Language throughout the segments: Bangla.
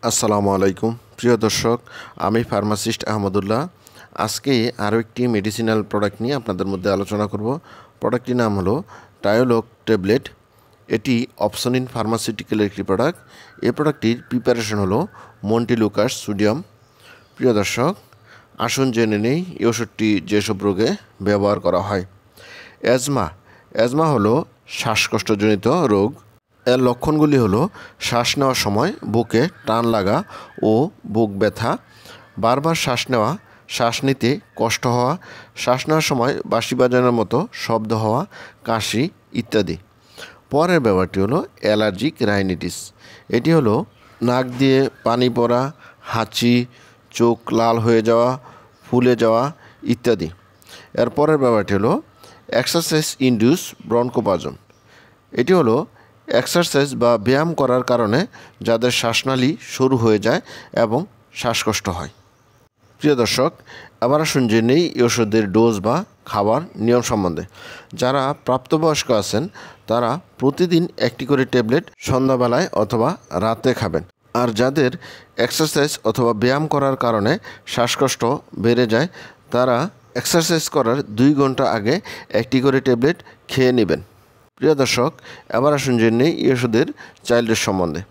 আসসালামু আলাইকুম প্রিয় দর্শক, আমি ফার্মাসিস্ট আহমদুল্লাহ। আজকে আরও একটি মেডিসিনাল প্রোডাক্ট নিয়ে আপনাদের মধ্যে আলোচনা করব। প্রোডাক্টটির নাম হলো টায়োলক ট্যাবলেট। এটি অপসনিন ফার্মাসিউটিক্যালের একটি প্রোডাক্ট। এই প্রোডাক্টটির প্রিপারেশন হলো মন্টিলুকাস সোডিয়াম। প্রিয় দর্শক, আসুন জেনে নেই এই ওষুধটি যেসব রোগে ব্যবহার করা হয়। অ্যাজমা হলো শ্বাসকষ্টজনিত রোগ। এর লক্ষণগুলি হলো শ্বাস নেওয়ার সময় বুকে টান লাগা ও বুক ব্যথা, বারবার শ্বাস নেওয়া, শ্বাস নিতে কষ্ট হওয়া, শ্বাস নেওয়ার সময় বাঁশি বাজানোর মতো শব্দ হওয়া, কাশি ইত্যাদি। পরের ব্যাপারটি হলো অ্যালার্জিক রাইনাইটিস। এটি হলো নাক দিয়ে পানি পড়া, হাঁচি, চোখ লাল হয়ে যাওয়া, ফুলে যাওয়া ইত্যাদি। এর পরের ব্যাপারটি হলো এক্সারসাইজ ইনডিউস ব্রঙ্কোপাজন। এটি হলো এক্সারসাইজ বা ব্যায়াম করার কারণে যাদের শ্বাসনালী সরু হয়ে যায় এবং শ্বাসকষ্ট হয়। প্রিয় দর্শক, আবার আসুন জেনে নেই এই ওষুধের ডোজ বা খাবার নিয়ম সম্বন্ধে। যারা প্রাপ্তবয়স্ক আছেন তারা প্রতিদিন একটি করে ট্যাবলেট সন্ধ্যাবেলায় অথবা রাতে খাবেন। আর যাদের এক্সারসাইজ অথবা ব্যায়াম করার কারণে শ্বাসকষ্ট বেড়ে যায় তারা এক্সারসাইজ করার 2 ঘন্টা আগে একটি করে ট্যাবলেট খেয়ে নেবেন। প্রিয় দর্শক, এবার আসুন জেনে নেই এই ওষুধের চাইল্ড ডোজ সম্বন্ধে।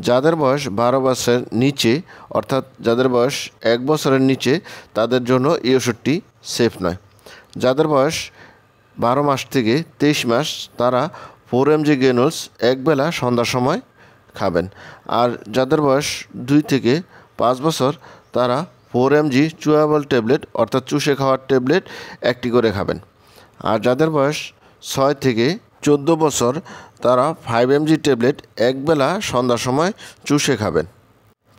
যাদের বয়স 12 বছরের নিচে, অর্থাৎ যাদের বয়স 1 বছরের নিচে, তাদের জন্য এই ওষুধটি সেফ নয়। যাদের বয়স 12 মাস থেকে 23 মাস তারা 4 mg গ্রেনুলস একবেলা সন্ধ্যার সময় খাবেন। আর যাদের বয়স 2 থেকে 5 বছর তারা 4 mg চুয়েবল ট্যাবলেট অর্থাৎ চুষে খাওয়ার ট্যাবলেট একটি করে খাবেন। আর যাদের বয়স 6 থেকে 14 বছর তারা 5 mg ট্যাবলেট একবেলা সন্ধ্যার সময় চুষে খাবেন।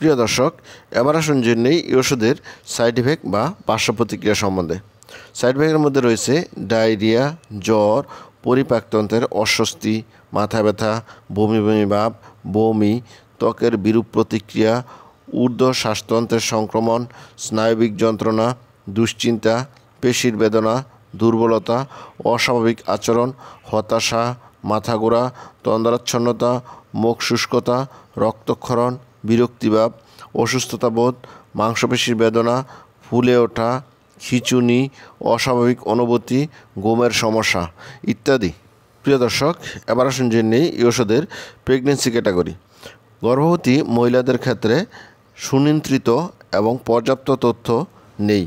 প্রিয় দর্শক, এবার আসুন জেনে নেই এই ওষুধের সাইড ইফেক্ট বা পার্শ্ব প্রতিক্রিয়া সম্বন্ধে। সাইড ইফেক্টের মধ্যে রয়েছে ডায়রিয়া, জ্বর, পরিপাকতন্ত্রের অস্বস্তি, মাথা ব্যথা, বমি বমি ভাব, বমি, ত্বকের বিরূপ প্রতিক্রিয়া, ঊর্ধ্ব শ্বাসতন্ত্রের সংক্রমণ, স্নায়বিক যন্ত্রণা, দুশ্চিন্তা, পেশির বেদনা, দুর্বলতা, অস্বাভাবিক আচরণ, হতাশা, মাথা ঘোরা, তন্দ্রাচ্ছন্নতা, মুখ শুষ্কতা, রক্তক্ষরণ, বিরক্তিভাব, অসুস্থতা বোধ, মাংসপেশির বেদনা, ফুলে ওঠা, খিঁচুনি, অস্বাভাবিক অনুভূতি, ঘুমের সমস্যা ইত্যাদি। প্রিয় দর্শক, এবার আসুন জেনে নেই এই ওষুধের প্রেগনেন্সি ক্যাটাগরি। গর্ভবতী মহিলাদের ক্ষেত্রে সুনিয়ন্ত্রিত এবং পর্যাপ্ত তথ্য নেই।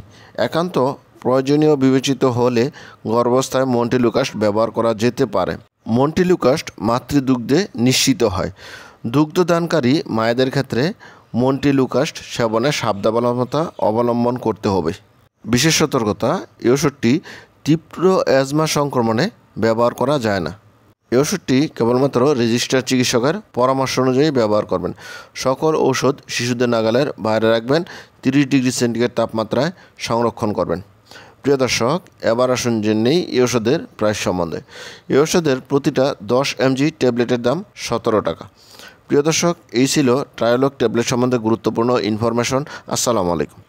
একান্ত প্রয়োজনীয় বিবেচিত হলে গর্ভাবস্থায় মন্টিলুকাস ব্যবহার করা যেতে পারে। মন্টিলুকাস মাতৃদুগ্ধে নিশ্চিত হয়। দুগ্ধদানকারী মায়েদের ক্ষেত্রে মন্টিলুকাস সেবনে সাবধানতা অবলম্বন করতে হবে। বিশেষ সতর্কতা, এই ওষুধটি তীব্র অ্যাজমা সংক্রমণে ব্যবহার করা যায় না। এই ওষুধটি কেবলমাত্র রেজিস্টার্ড চিকিৎসকের পরামর্শ অনুযায়ী ব্যবহার করবেন। সকল ঔষধ শিশুদের নাগালের বাইরে রাখবেন। 30 ডিগ্রি সেন্টিগ্রেড তাপমাত্রায় সংরক্ষণ করবেন। প্রিয় দর্শক, এবার আসুন জেনে নেই এই ওষুধের প্রাইস সম্বন্ধে। এই ওষুধের প্রতিটা 10 mg ট্যাবলেটের দাম 17 টাকা। প্রিয় দর্শক, এই ছিল টায়োলক ট্যাবলেট সম্বন্ধে গুরুত্বপূর্ণ ইনফরমেশন। আসসালামু আলাইকুম।